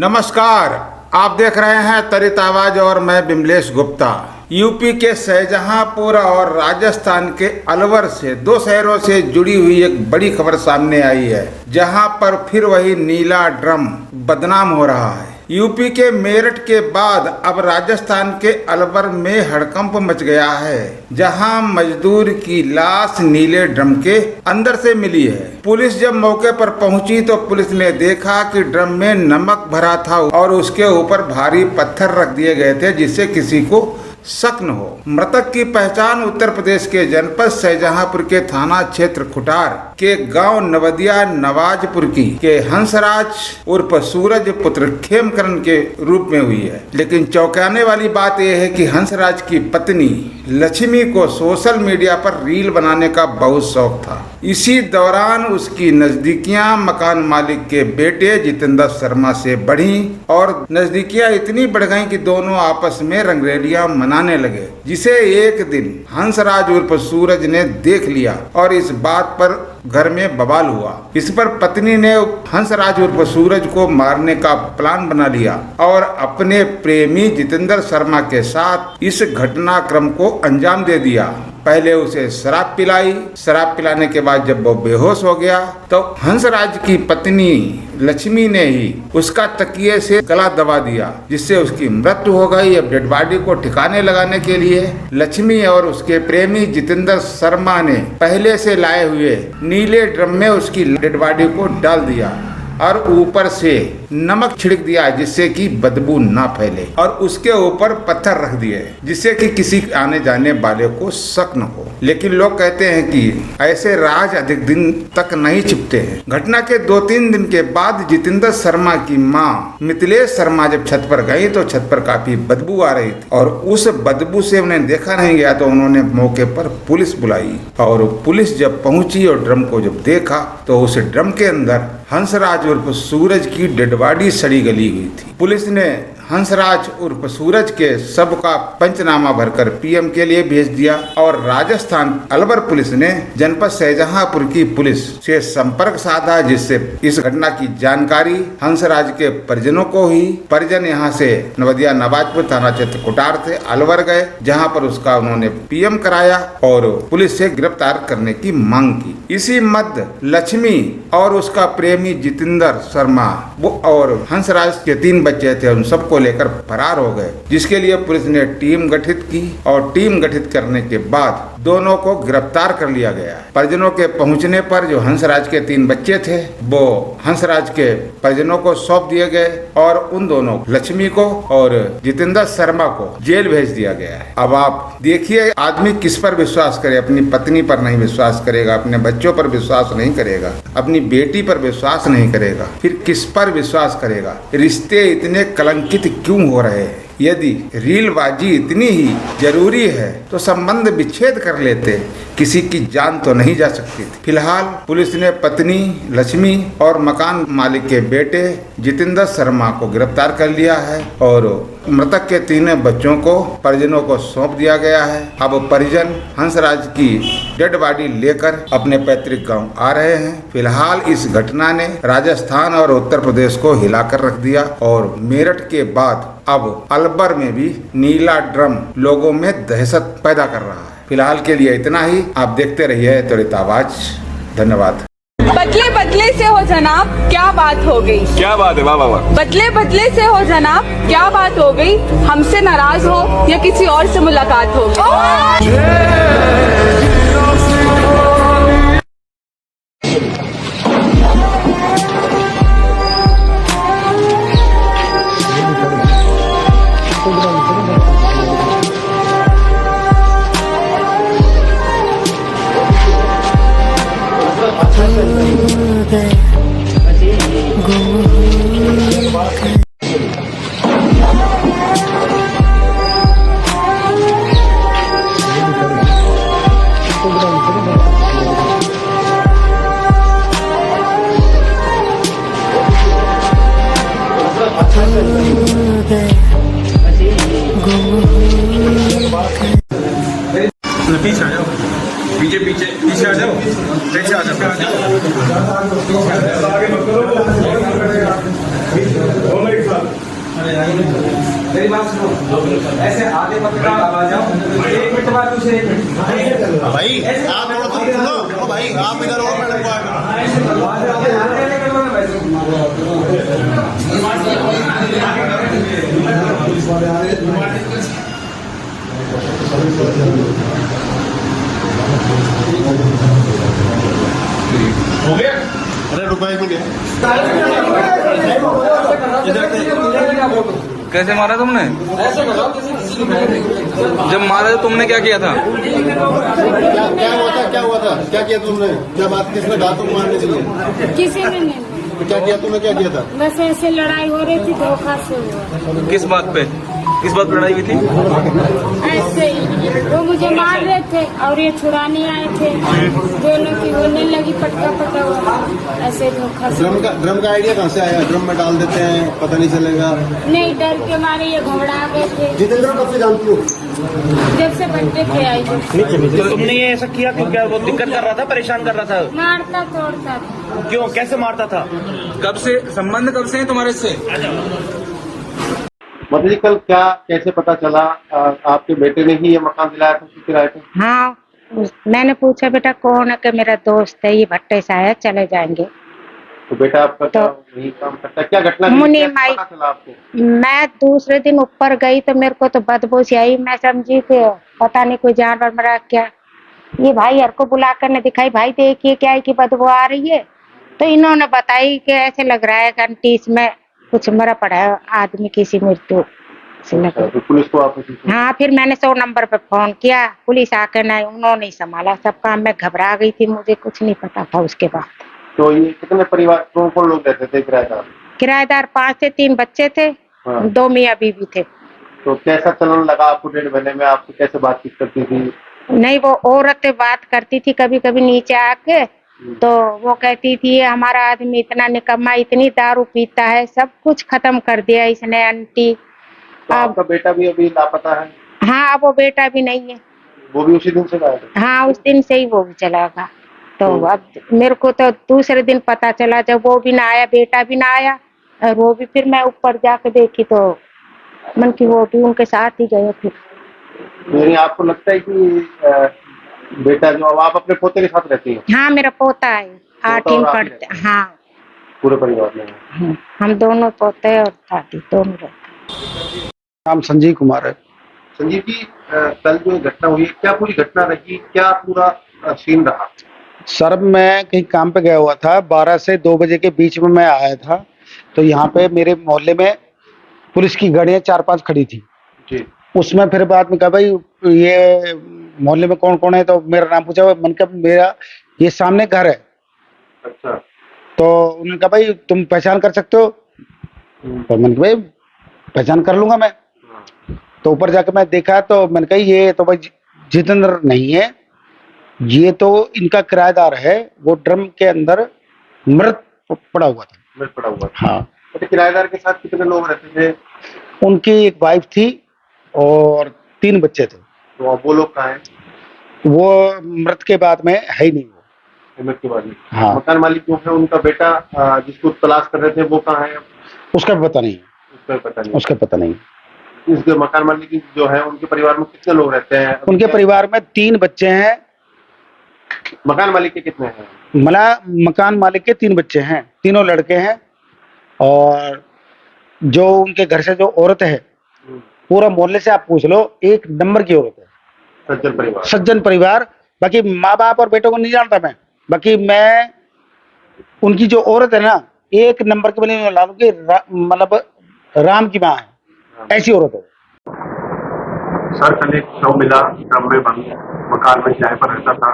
नमस्कार, आप देख रहे हैं त्वरित आवाज और मैं बिमलेश गुप्ता। यूपी के शाहजहांपुर और राजस्थान के अलवर से दो शहरों से जुड़ी हुई एक बड़ी खबर सामने आई है, जहां पर फिर वही नीला ड्रम बदनाम हो रहा है। यूपी के मेरठ के बाद अब राजस्थान के अलवर में हड़कंप मच गया है, जहां मजदूर की लाश नीले ड्रम के अंदर से मिली है। पुलिस जब मौके पर पहुंची तो पुलिस ने देखा कि ड्रम में नमक भरा था और उसके ऊपर भारी पत्थर रख दिए गए थे, जिससे किसी को शक न हो। मृतक की पहचान उत्तर प्रदेश के जनपद शाहजहांपुर के थाना क्षेत्र खुटार के गांव नवदिया नवाजपुर के हंसराज उर्फ सूरज पुत्र खेमकरण के रूप में हुई है। लेकिन चौंकाने वाली बात यह है कि हंसराज की पत्नी लक्ष्मी को सोशल मीडिया पर रील बनाने का बहुत शौक था। इसी दौरान उसकी नजदीकियां मकान मालिक के बेटे जितेंद्र शर्मा से बढ़ी और नजदीकियां इतनी बढ़ गईं कि दोनों आपस में रंगरेलियां मनाने लगे, जिसे एक दिन हंसराज उर्फ सूरज ने देख लिया और इस बात पर घर में बवाल हुआ। इस पर पत्नी ने हंसराज उर्फ सूरज को मारने का प्लान बना लिया और अपने प्रेमी जितेंद्र शर्मा के साथ इस घटनाक्रम को अंजाम दे दिया। पहले उसे शराब पिलाई, शराब पिलाने के बाद जब वो बेहोश हो गया तो हंसराज की पत्नी लक्ष्मी ने ही उसका तकिए से गला दबा दिया, जिससे उसकी मृत्यु हो गई। अब डेड बॉडी को ठिकाने लगाने के लिए लक्ष्मी और उसके प्रेमी जितेंद्र शर्मा ने पहले से लाए हुए नीले ड्रम में उसकी डेड बॉडी को डाल दिया और ऊपर से नमक छिड़क दिया, जिससे कि बदबू ना फैले, और उसके ऊपर पत्थर रख दिए, जिससे कि किसी आने जाने वाले को शक न हो। लेकिन लोग कहते हैं कि ऐसे राज अधिक दिन तक नहीं छिपते हैं। घटना के 2-3 दिन के बाद जितेंद्र शर्मा की मां मिथिलेश शर्मा जब छत पर गई तो छत पर काफी बदबू आ रही थी और उस बदबू से उन्हें देखा नहीं गया, तो उन्होंने मौके पर पुलिस बुलाई और पुलिस जब पहुंची और ड्रम को जब देखा तो उस ड्रम के अंदर हंसराज उर्फ सूरज की डेड बॉडी सड़ी गली हुई थी। पुलिस ने हंसराज उर्फ सूरज के शव का पंचनामा भरकर पीएम के लिए भेज दिया और राजस्थान अलवर पुलिस ने जनपद शाहजहांपुर की पुलिस से संपर्क साधा, जिससे इस घटना की जानकारी हंसराज के परिजनों को हुई। परिजन यहां से नवदिया नवाजपुर थाना क्षेत्र कुटार से अलवर गए, जहां पर उसका उन्होंने पीएम कराया और पुलिस से गिरफ्तार करने की मांग की। इसी मध्य लक्ष्मी और उसका प्रेमी जितेंद्र शर्मा वो और हंसराज के 3 बच्चे थे, उन सबको लेकर फरार हो गए, जिसके लिए पुलिस ने टीम गठित की और टीम गठित करने के बाद दोनों को गिरफ्तार कर लिया गया। परिजनों के पहुंचने पर जो हंसराज के 3 बच्चे थे वो हंसराज के परिजनों को सौंप दिए गए और उन दोनों लक्ष्मी को और जितेंद्र शर्मा को जेल भेज दिया गया है। अब आप देखिए आदमी किस पर विश्वास करे, अपनी पत्नी पर नहीं विश्वास करेगा, अपने बच्चों पर विश्वास नहीं करेगा, अपनी बेटी पर विश्वास नहीं करेगा, फिर किस पर विश्वास करेगा। रिश्ते इतने कलंकित क्यों हो रहे हैं? यदि रीलबाजी इतनी ही जरूरी है तो संबंध विच्छेद कर लेते, किसी की जान तो नहीं जा सकती थी। फिलहाल पुलिस ने पत्नी लक्ष्मी और मकान मालिक के बेटे जितेंद्र शर्मा को गिरफ्तार कर लिया है और मृतक के 3 बच्चों को परिजनों को सौंप दिया गया है। अब परिजन हंसराज की डेड बॉडी लेकर अपने पैतृक गांव आ रहे हैं। फिलहाल इस घटना ने राजस्थान और उत्तर प्रदेश को हिलाकर रख दिया और मेरठ के बाद अब अलवर में भी नीला ड्रम लोगों में दहशत पैदा कर रहा है। फिलहाल के लिए इतना ही। आप देखते रहिए त्वरित आवाज। धन्यवाद। बदले बदले से हो जनाब, क्या बात हो गई? क्या बात है? वाह वाह वाह। बदले बदले से हो जनाब, क्या बात हो गई? हमसे नाराज हो या किसी और से मुलाकात हो गई? पीछे आ जाओ। पीछे पीछे पीछे आ जाओ, पीछे आ जाओ। मेरी बात सुनो, ऐसे आधे पत्रकार आ जाओ, 1 मिनट बाद दूसरे 1 मिनट। भाई आप थोड़ा सा सुनो। ओ भाई आप इधर और मैडम को हो गया? अरे रुको 1 मिनट। कैसे मारा तुमने? जब मारा तो तुमने क्या किया था? क्या हुआ था? क्या किया तुमने? क्या बात किसने कहा तुम मारने के लिए? किसी ने नहीं। क्या किया तुमने? क्या किया था? बस ऐसे लड़ाई हो रही थी, धोखा से हुआ। किस बात पे? किस बात पे लड़ाई हुई थी? ऐसे ही वो मुझे मार रहे थे और ये छुड़ाने आए थे, दोनों की होने लगी पटका पटा हुआ, ऐसे धोखा से। ड्रम का आइडिया कहाँ से आया? ड्रम में डाल देते हैं, पता नहीं चलेगा। नहीं, डर के मारे ये घबरा गए थे। जितेंद्र कब से जानती हो? जब से बच्चे थे आई तो तुमने ये ऐसा किया क्यों? क्या वो दिक्कत कर रहा था, परेशान कर रहा था? मारता तोड़ता था। क्यों, कैसे मारता था? कब से संबंध कब से है तुम्हारे से? मतलब जी कल क्या कैसे पता चला? आपके बेटे ने ही ये मकान दिलाया था किराए पे? हाँ, मैंने पूछा बेटा कौन है? कि मेरा दोस्त है, ये भट्टे से आया, चले जाएंगे। तो बेटा आपका तो यही काम करता है? क्या घटना मुनि कैसे माई, पता चला आपको? मैं दूसरे दिन ऊपर गई तो मेरे को तो बदबू सी आई। मैं समझी कि पता नहीं कोई जानवर मरा क्या। ये भाई हर को बुला कर ने दिखाई, भाई देखिए क्या है कि बदबू आ रही है। तो इन्होंने बताई कि ऐसे लग रहा है घंटी इसमें कुछ मरा पड़ा है, आदमी किसी मृत्यु से लग रहा है। तो पुलिस को आपने? हाँ, फिर मैंने 100 नंबर पे फोन किया, पुलिस आकर नहीं, उन्होंने नहीं संभाला सब काम। मैं घबरा गई थी, मुझे कुछ नहीं पता था उसके बाद। तो ये कितने परिवार कौन लोग रहते थे किराएदार? किराएदार 5 से 3 बच्चे थे, हाँ। 2 मियाँ बीवी थे। तो कैसा चलन लगा आपको? 1.5 महीने में आपसे कैसे बातचीत करती थी? नहीं, वो औरत बात करती थी कभी कभी नीचे आके, तो वो कहती थी ये हमारा आदमी इतना निकम्मा, इतनी दारू पीता है, सब कुछ खत्म कर दिया इसने आंटी। तो आपका बेटा भी अभी लापता है? हाँ, अब वो बेटा भी नहीं है। वो भी उसी दिन से गायब है? हाँ, उस दिन से ही वो भी चला गया। तो अब मेरे को तो दूसरे दिन पता चला, जब वो भी ना आया, बेटा भी ना आया, और वो भी फिर मैं ऊपर जाके देखी तो मन की वो भी उनके साथ ही गए। फिर यानी आपको लगता है कि बेटा जो, अब आप अपने पोते के साथ रहती हैं? हाँ, मेरा पोता है, 8वीं पढ़ते। हाँ, पूरे परिवार में हम दोनों पोते और दादी दोनों रहते। नाम संजीव कुमार है। संजीव जी, कल जो घटना हुई है, क्या पूरी घटना रही? क्या पूरा सीन रहा? सर, मैं कहीं काम पे गया हुआ था, 12 से 2 बजे के बीच में मैं आया था। तो यहाँ पे मेरे मोहल्ले में पुलिस की गाड़ियाँ 4-5 खड़ी थी जी। उसमें फिर बाद में कहा भाई ये मोहल्ले में कौन कौन है, तो मेरा नाम पूछा। मैंने कहा मेरा ये सामने घर है। अच्छा। तो उन्होंने कहा भाई तुम पहचान कर सकते हो? तो मैंने कहा भाई पहचान कर लूंगा मैं। तो ऊपर जाकर मैं देखा तो मैंने कहा ये तो भाई जितेंद्र नहीं है, ये तो इनका किराएदार है। वो ड्रम के अंदर मृत पड़ा हुआ था। मृत पड़ा हुआ था? हाँ। तो किराएदार के साथ कितने लोग रहते थे? उनकी एक वाइफ थी और 3 बच्चे थे। तो अब वो लोग कहाँ हैं? वो मृत के बाद में है ही नहीं। वो मृत के बाद में? हाँ। मकान मालिक जो है, उनका बेटा जिसको तलाश कर रहे थे, वो कहाँ है? उसका भी पता नहीं। उसका पता नहीं। उसका पता नहीं। इस मकान मालिक जो है, उनके परिवार में कितने लोग रहते हैं? उनके परिवार में 3 बच्चे हैं। मकान मालिक के कितने हैं? मकान मालिक के 3 बच्चे हैं, तीनों लड़के हैं। और जो उनके घर से जो औरत है, पूरा मोहल्ले से आप पूछ लो, 1 नंबर की औरत है। सज्जन परिवार? सज्जन परिवार। बाकी माँ बाप और बेटों को नहीं जानता मैं, बाकी मैं उनकी जो औरत है ना, 1 नंबर की बनी ला लूं कि मतलब राम की माँ है, ऐसी औरत है। सर, कल एक शव मिला ड्रम में बंद मकान में, किराए पर रहता था।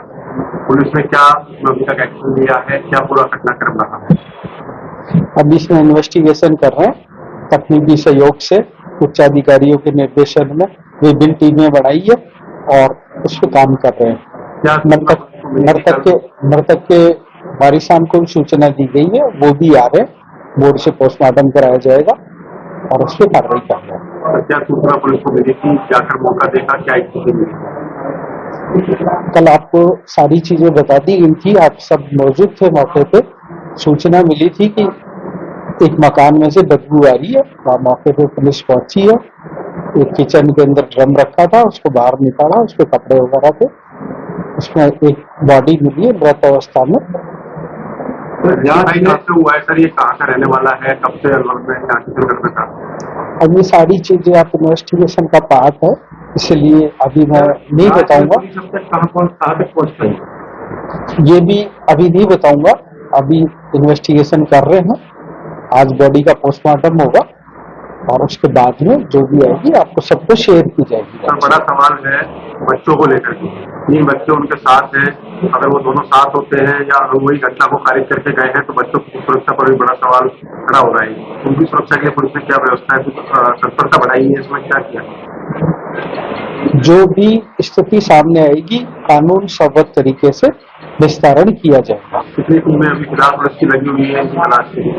पुलिस ने क्या अभी तक एक्शन लिया है? क्या पूरा घटनाक्रम रहा है? अभी इसमें इन्वेस्टिगेशन कर रहे हैं। तकनीकी सहयोग से उच्च अधिकारियों के निर्देशन में विभिन्न टीमें बनाई है और उस पर काम कर रहे हैं। क्या मृतक के वारिसान को भी सूचना दी गई है, वो भी आ रहे हैं। बोर्ड से पोस्टमार्टम कराया जाएगा और उस पर कार्रवाई कर रहे हैं। क्या सूचना पुलिस को मिली थी? जाकर मौका देखा? क्या स्थिति मिली? कल आपको सारी चीजें बता दी गई थी, आप सब मौजूद थे मौके पे। सूचना मिली थी कि एक मकान में से बदबू आ रही है, वहाँ मौके पे पुलिस पहुंची है। एक किचन के अंदर ड्रम रखा था, उसको बाहर निकाला, उसपे कपड़े वगैरह थे, उसमें एक बॉडी मिली है मृत अवस्था में। हुआ है सर, ये कहाँ का रहने वाला है, कब से अलवर में यहाँ की दुर्घटना का? अब ये सारी चीजें आप इन्वेस्टिगेशन का पार्ट है, इसलिए अभी मैं नहीं बताऊंगा। कहाँ तक पहुँच पाई? ये भी अभी नहीं बताऊंगा, अभी इन्वेस्टिगेशन कर रहे हैं। आज बॉडी का पोस्टमार्टम होगा और उसके बाद में जो भी आएगी आपको सबको शेयर की जाएगी। सर बड़ा सवाल है बच्चों को लेकर के, 3 बच्चे उनके साथ हैं, अगर वो दोनों साथ होते हैं या अगर वही घटना को खारिज करके गए हैं तो बच्चों की सुरक्षा पर भी बड़ा सवाल खड़ा हो रहा है। उनकी सुरक्षा के लिए पुलिस ने क्या व्यवस्था है, तत्परता बढ़ाई है, इसमें क्या किया? जो भी स्थिति सामने आएगी कानून सर्वत तरीके से विस्तारण किया जाएगा। कितनी टीमें अभी फिलहाल पुलिस की लगी हुई है इनकी तलाश के लिए?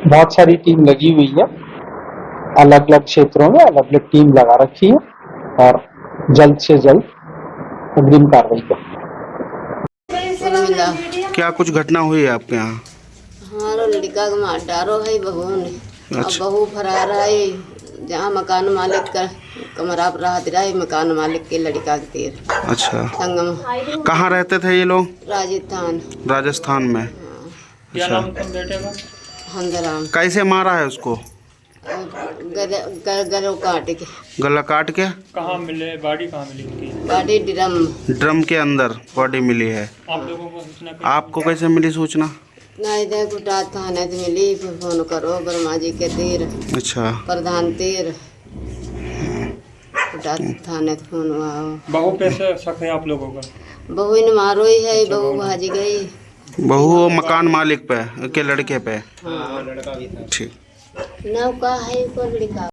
बहुत सारी टीम लगी हुई है, अलग अलग क्षेत्रों में अलग अलग टीम लगा रखी है और जल्द से जल्द अग्रिम कार्रवाई करेंगे। क्या कुछ घटना हुई है आपके यहाँ? हमारो लड़का के मार डारो है बहू ने। अच्छा। अब बहू फरार है, जहाँ मकान मालिक का कमरा पर रहा है, मकान मालिक के लड़का के तीर। अच्छा, संगम कहाँ रहते थे ये लोग? राजस्थान। राजस्थान में। अच्छा, हंदराम। कैसे मारा है उसको? गलों काट के। गला काट के? कहाँ मिले, बॉडी कहाँ मिली उनकी? Body drum. ड्रम के अंदर बॉडी मिली है। आप लोगों को सूचना आपको कैसे मिली सूचना? नहीं दे कुटा थाने से मिली, फिर फोन करो ब्रह्मा जी के तीर। अच्छा, प्रधान तीर कुटा थाने से फोन हुआ। बहू पे से शक है आप लोगों का? बहू ने मारो ही है, बहू भाजी गई। बहू मकान मालिक पे के लड़के पे? हाँ। ठीक। नौका है को लड़का।